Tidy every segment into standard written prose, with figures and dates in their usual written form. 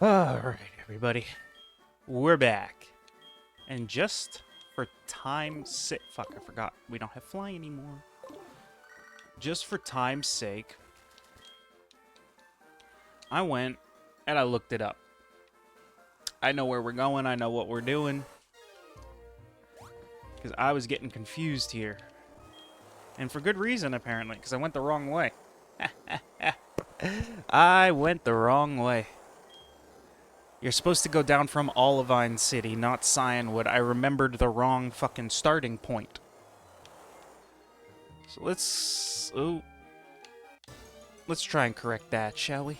Alright, everybody. We're back. And just for time's sake... Fuck, I forgot. We don't have fly anymore. Just for time's sake, I went and I looked it up. I know where we're going. I know what we're doing. Because I was getting confused here. And for good reason, apparently, because I went the wrong way. I went the wrong way. You're supposed to go down from Olivine City, not Cyanwood. I remembered the wrong fucking starting point. So let's... Oh. Let's try and correct that, shall we?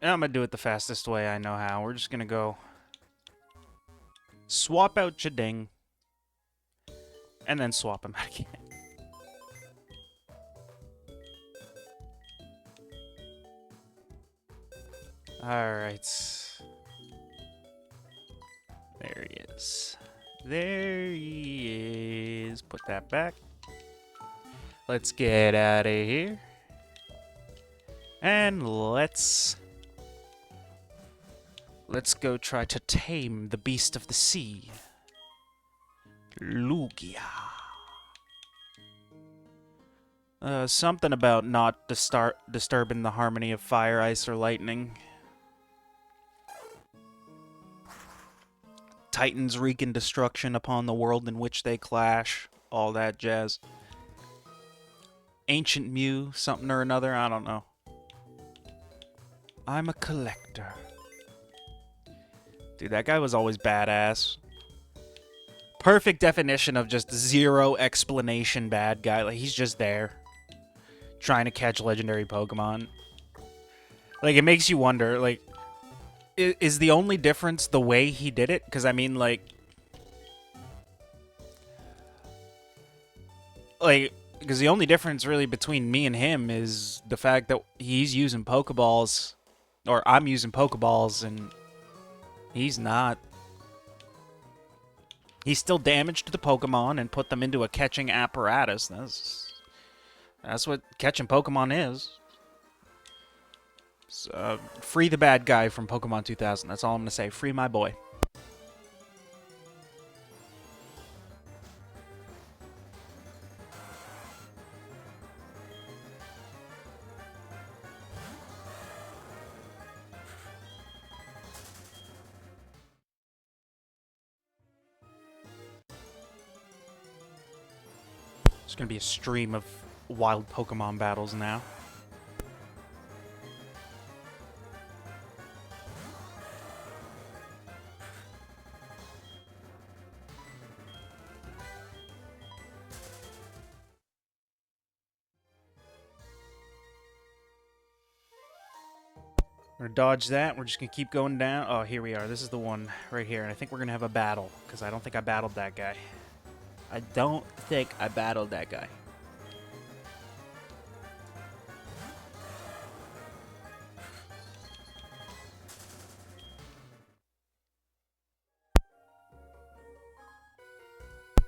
And I'm gonna do it the fastest way I know how. We're just gonna go... swap out Jading. And then swap him out again. Alright. There he is. There he is. Put that back. Let's get out of here. And let's go try to tame the beast of the sea. Lugia. Something about not disturbing the harmony of fire, ice, or lightning. Titans wreaking destruction upon the world in which they clash. All that jazz. Ancient Mew, something or another, I don't know. I'm a collector. Dude, that guy was always badass. Perfect definition of just zero explanation bad guy. Like, he's just there. Trying to catch legendary Pokemon. Like, it makes you wonder, like... Is the only difference the way he did it? Because, I mean, like... Because the only difference, really, between me and him is the fact that he's using Pokeballs... Or I'm using Pokeballs, and... He's not. He still damaged the Pokemon and put them into a catching apparatus. That's what catching Pokemon is. So, free the bad guy from Pokemon 2000. That's all I'm going to say. Free my boy. There's going to be a stream of wild Pokemon battles now. We're going to dodge that. We're just going to keep going down. Oh, here we are. This is the one right here. And I think we're going to have a battle, because I don't think I battled that guy. I don't think I battled that guy.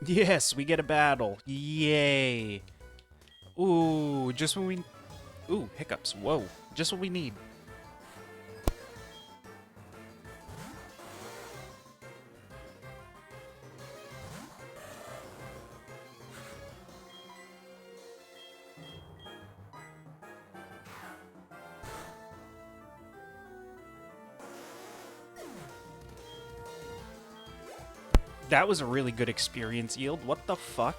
Yes, we get a battle. Yay. Ooh, just when we... Ooh, hiccups. Whoa. Just what we need. That was a really good experience yield. What the fuck?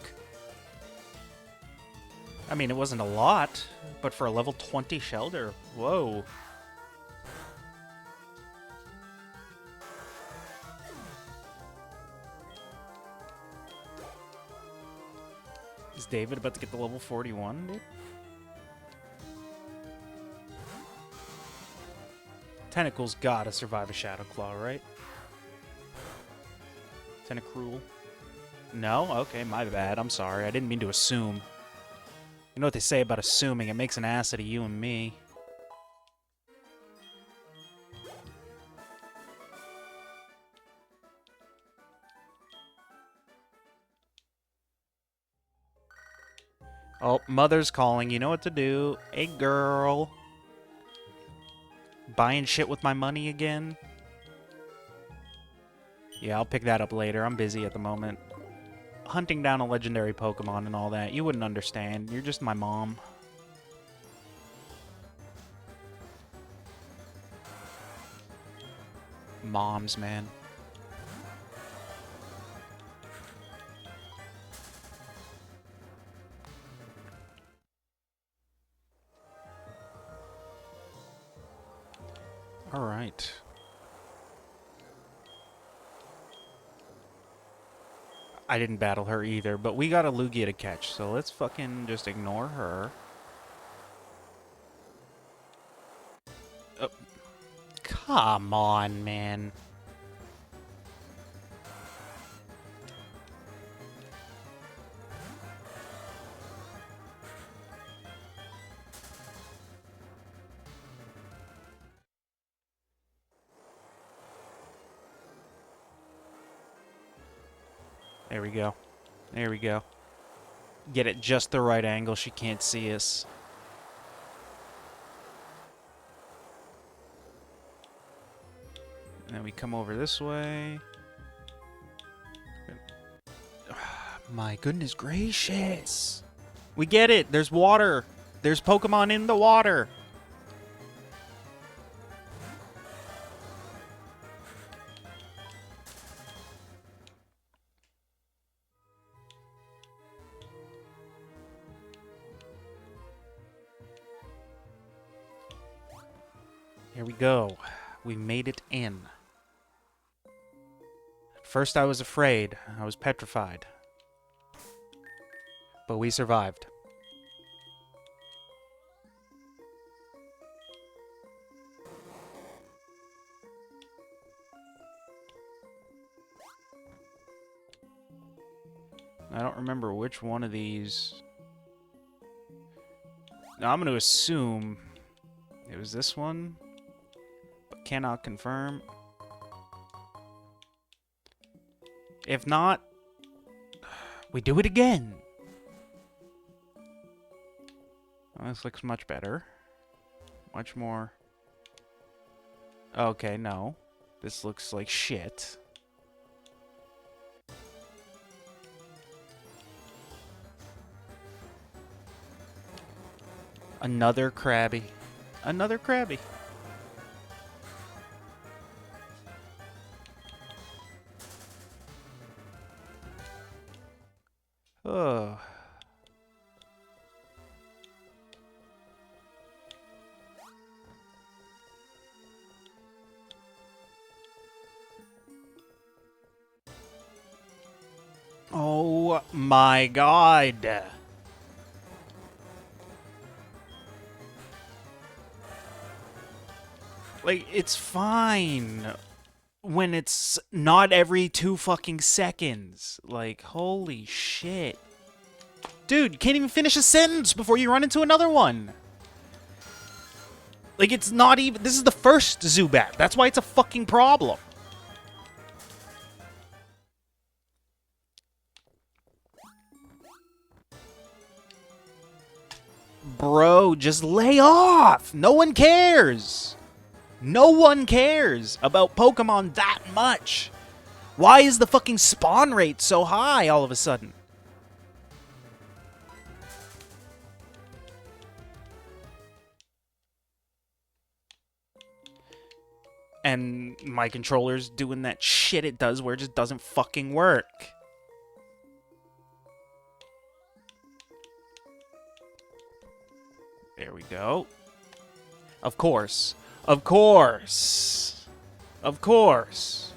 I mean, it wasn't a lot, but for a level 20 Shelter, whoa. Is David about to get the level 41, dude? Tentacle's gotta survive a Shadow Claw, right? Tentacruel. No? Okay, my bad. I'm sorry. I didn't mean to assume. You know what they say about assuming. It makes an ass out of you and me. Oh, mother's calling. You know what to do. Hey, girl. Buying shit with my money again? Yeah, I'll pick that up later. I'm busy at the moment. Hunting down a legendary Pokemon and all that. You wouldn't understand. You're just my mom. Moms, man. All right. I didn't battle her either, but we got a Lugia to catch, so let's fucking just ignore her. Oh, come on, man. There we go. There we go. Get it just the right angle. She can't see us. And then we come over this way. My goodness gracious. We get it. There's water. There's Pokemon in the water. Here we go. We made it in. First I was afraid. I was petrified. But we survived. I don't remember which one of these. Now I'm going to assume it was this one, but cannot confirm. If not, we do it again. Oh, this looks much better. Much more. Okay, no. This looks like shit. Another Krabby. Another Krabby. Oh. Oh my god. Like, it's fine when it's not every 2 fucking seconds. Like, holy shit. Dude, you can't even finish a sentence before you run into another one. Like, it's not even... This is the first Zubat. That's why it's a fucking problem. Bro, just lay off. No one cares. No one cares about Pokemon that much. Why is the fucking spawn rate so high all of a sudden? And my controller's doing that shit it does where it just doesn't fucking work. There we go. Of course. Of course. Of course.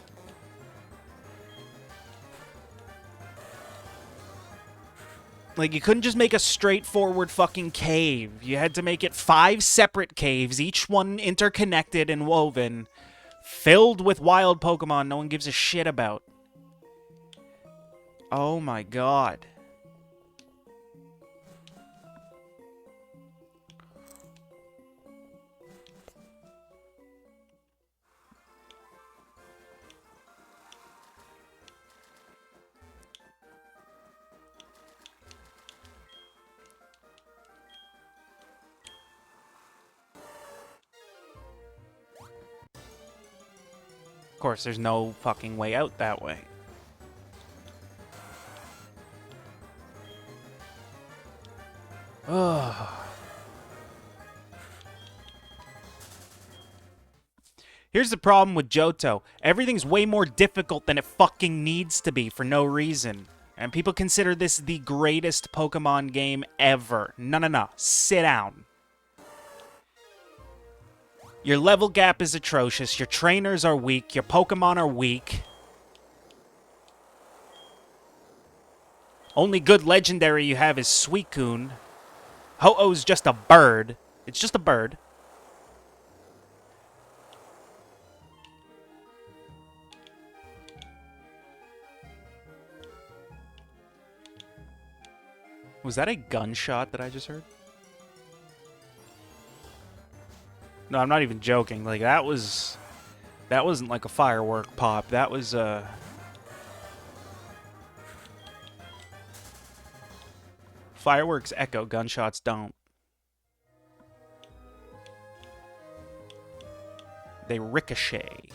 Like, you couldn't just make a straightforward fucking cave. You had to make it 5 separate caves, each one interconnected and woven, filled with wild Pokemon no one gives a shit about. Oh my god. course, there's no fucking way out that way. Ugh. Here's the problem with Johto. Everything's way more difficult than it fucking needs to be for no reason. And people consider this the greatest Pokemon game ever. No, no, no. Sit down. Your level gap is atrocious. Your trainers are weak. Your Pokemon are weak. Only good legendary you have is Suicune. Ho-Oh's just a bird. It's just a bird. Was that a gunshot that I just heard? No, I'm not even joking. Like, that wasn't like a firework pop. That was, fireworks echo, gunshots don't. They ricochet.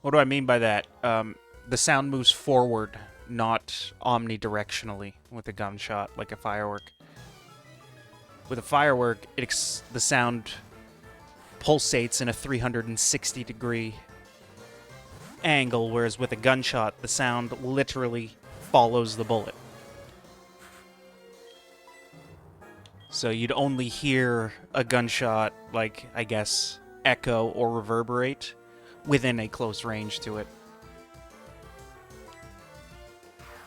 What do I mean by that? The sound moves forward, not omnidirectionally with a gunshot, like a firework. With a firework, the sound pulsates in a 360-degree angle, whereas with a gunshot, the sound literally follows the bullet. So you'd only hear a gunshot, like, I guess, echo or reverberate within a close range to it.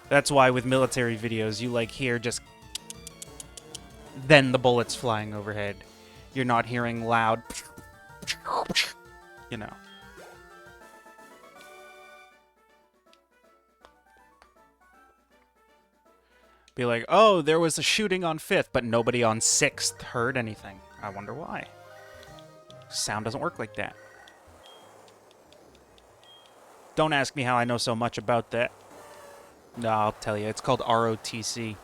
That's why with military videos, you like hear just then the bullets flying overhead. You're not hearing loud, you know. Be like, oh, there was a shooting on 5th, but nobody on 6th heard anything. I wonder why. Sound doesn't work like that. Don't ask me how I know so much about that. No, I'll tell you. It's called ROTC.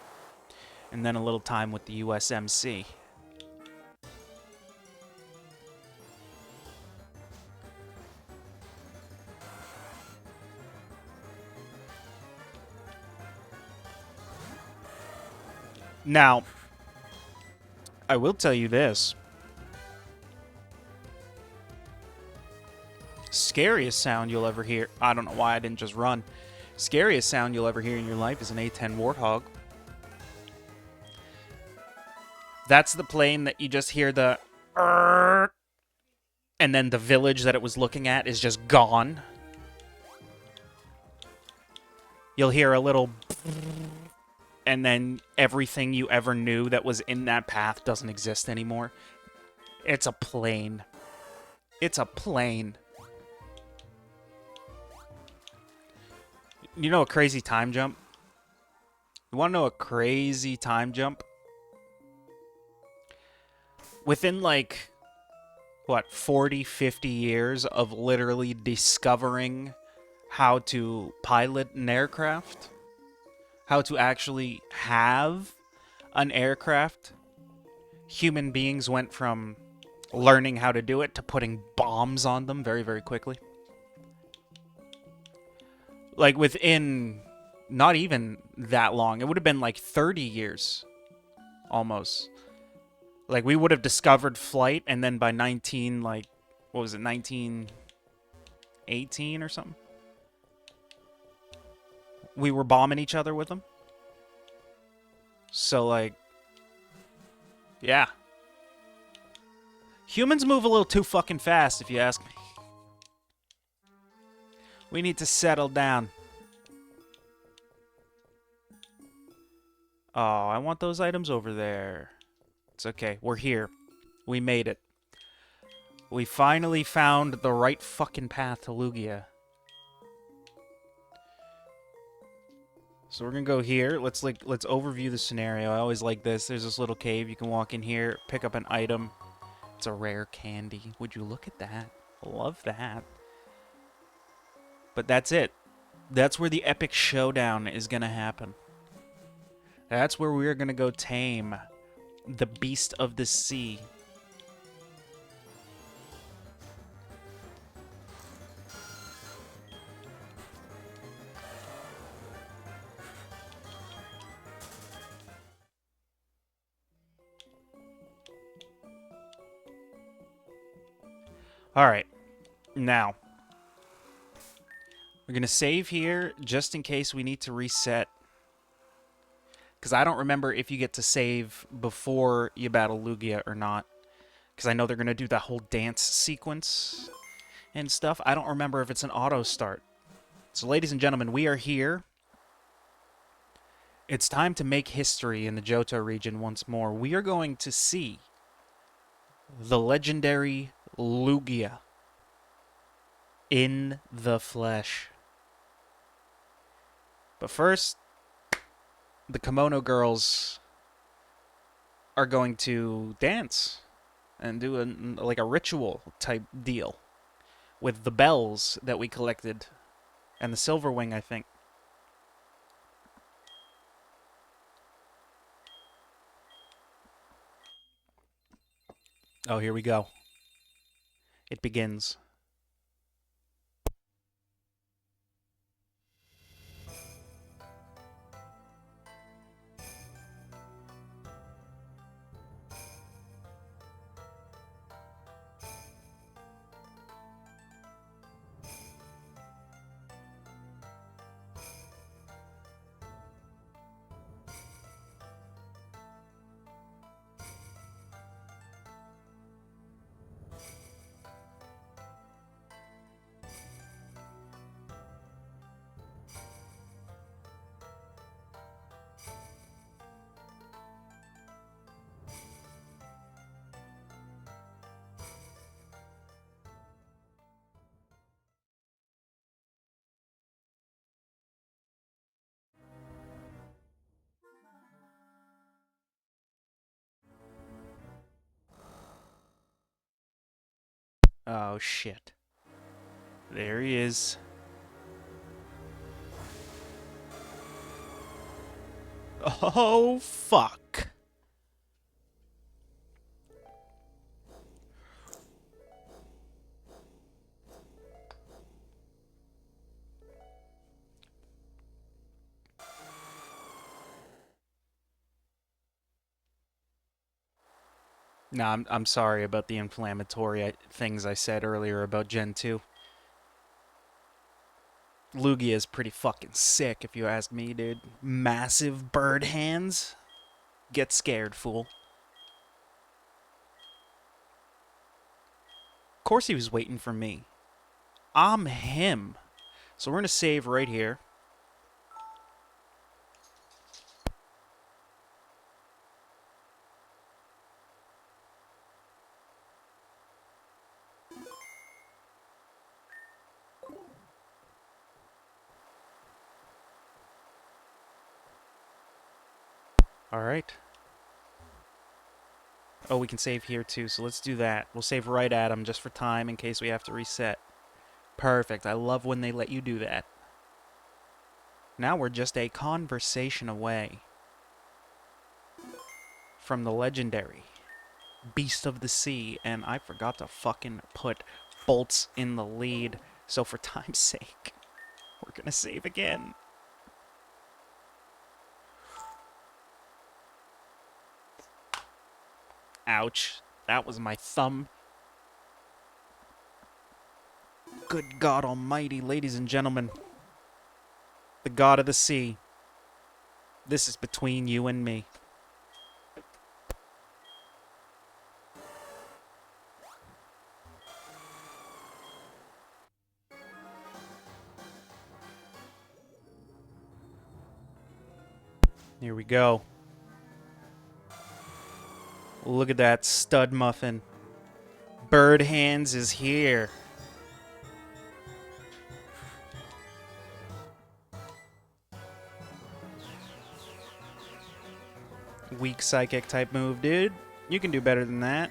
And then a little time with the USMC. Now, I will tell you this. Scariest sound you'll ever hear. I don't know why I didn't just run. Scariest sound you'll ever hear in your life is an A10 Warthog. That's the plane that you just hear the and then the village that it was looking at is just gone. You'll hear a little and then everything you ever knew that was in that path doesn't exist anymore. It's a plane. It's a plane. You know a crazy time jump? You want to know a crazy time jump? Within, like, what, 40, 50 years of literally discovering how to pilot an aircraft, how to actually have an aircraft, human beings went from learning how to do it to putting bombs on them very, very quickly. Like, within not even that long. It would have been, like, 30 years. Almost. Like, we would have discovered flight, and then by 1918 or something? We were bombing each other with them. So, like, yeah. Humans move a little too fucking fast, if you ask me. We need to settle down. Oh, I want those items over there. It's okay. We're here. We made it. We finally found the right fucking path to Lugia. So we're gonna go here. Let's overview the scenario. I always like this. There's this little cave. You can walk in here, pick up an item. It's a rare candy. Would you look at that? Love that. But that's it. That's where the epic showdown is going to happen. That's where we're going to go tame the beast of the sea. All right. Now, we're going to save here just in case we need to reset. Because I don't remember if you get to save before you battle Lugia or not. Because I know they're going to do that whole dance sequence and stuff. I don't remember if it's an auto start. So, ladies and gentlemen, we are here. It's time to make history in the Johto region once more. We are going to see the legendary Lugia in the flesh. But first, the Kimono girls are going to dance and do like a ritual type deal with the bells that we collected and the silver wing, I think. Oh, here we go. It begins. Oh, shit. There he is. Oh, fuck. No, I'm sorry about the inflammatory things I said earlier about Gen 2. Lugia is pretty fucking sick, if you ask me, dude. Massive bird hands. Get scared, fool. Of course he was waiting for me. I'm him. So we're going to save right here. Alright. Oh, we can save here too, so let's do that. We'll save right at him just for time in case we have to reset. Perfect. I love when they let you do that. Now we're just a conversation away from the legendary Beast of the Sea, and I forgot to fucking put bolts in the lead, so for time's sake, we're gonna save again. Ouch. That was my thumb. Good God Almighty, ladies and gentlemen. The God of the Sea. This is between you and me. Here we go. Look at that stud muffin. Bird Hands is here. Weak psychic type move, dude. You can do better than that.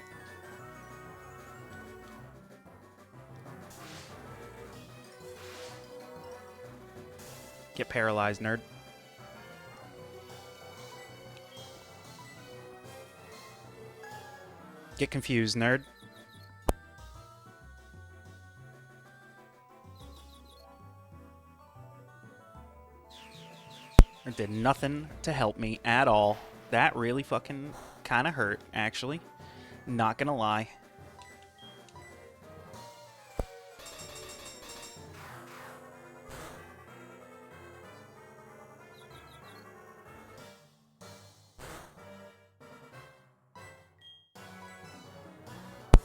Get paralyzed, nerd. Get confused, nerd. It did nothing to help me at all. That really fucking kind of hurt, actually. Not gonna lie.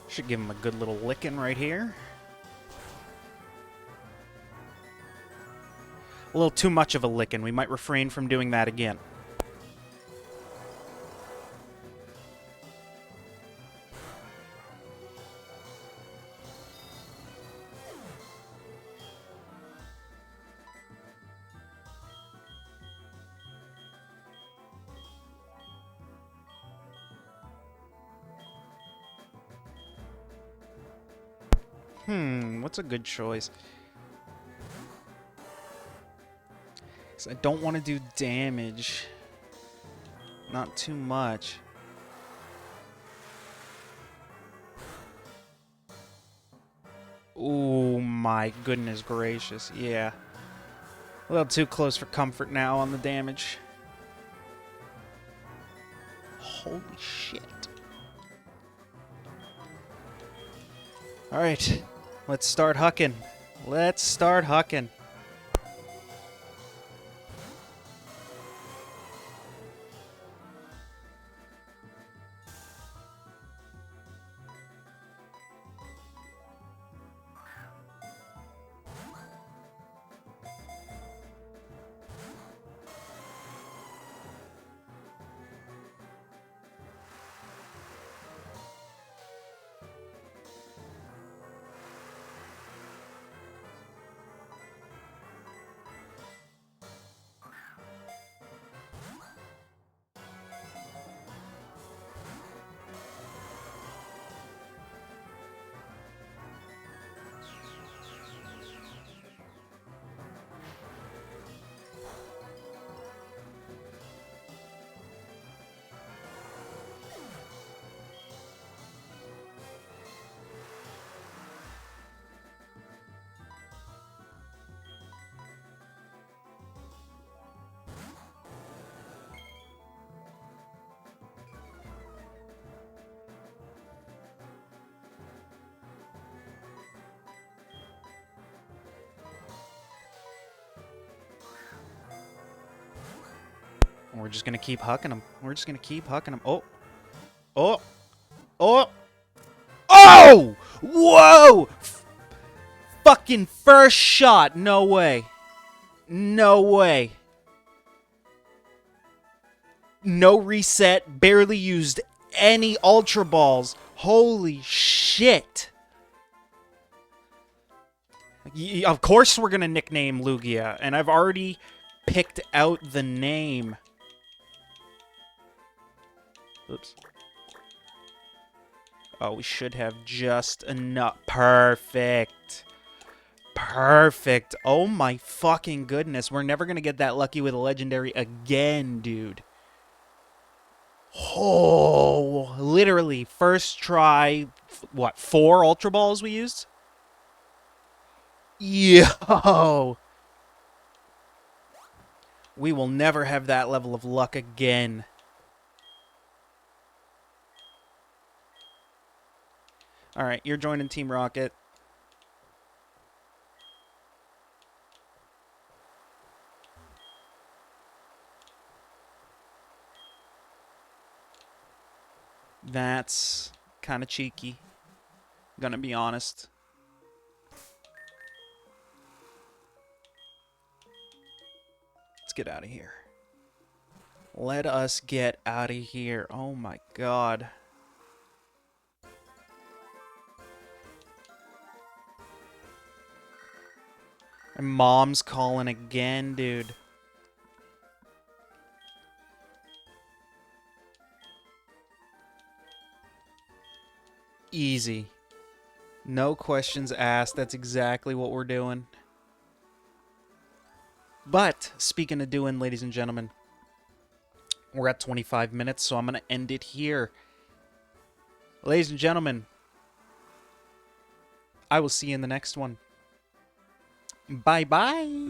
Should give him a good little licking right here. A little too much of a licking. We might refrain from doing that again. What's a good choice? 'Cause I don't want to do damage. Not too much. Oh my goodness gracious. Yeah. A little too close for comfort now on the damage. Holy shit. Alright. Let's start hucking. Let's start hucking. We're just gonna keep hucking him. We're just gonna keep hucking him. Oh! Oh! Oh! Oh! Whoa! Fucking first shot! No way. No way. No reset. Barely used any Ultra Balls. Holy shit. Of course we're gonna nickname Lugia, and I've already picked out the name. Oops. Oh, we should have just enough. Perfect. Perfect. Oh my fucking goodness. We're never going to get that lucky with a legendary again, dude. Oh, literally, first try, what, 4 Ultra Balls we used? Yo! We will never have that level of luck again. Alright, you're joining Team Rocket. That's kind of cheeky. Gonna be honest. Let's get out of here. Let us get out of here. Oh my god. And Mom's calling again, dude. Easy. No questions asked. That's exactly what we're doing. But speaking of doing, ladies and gentlemen, we're at 25 minutes, so I'm going to end it here. Ladies and gentlemen, I will see you in the next one. Bye-bye.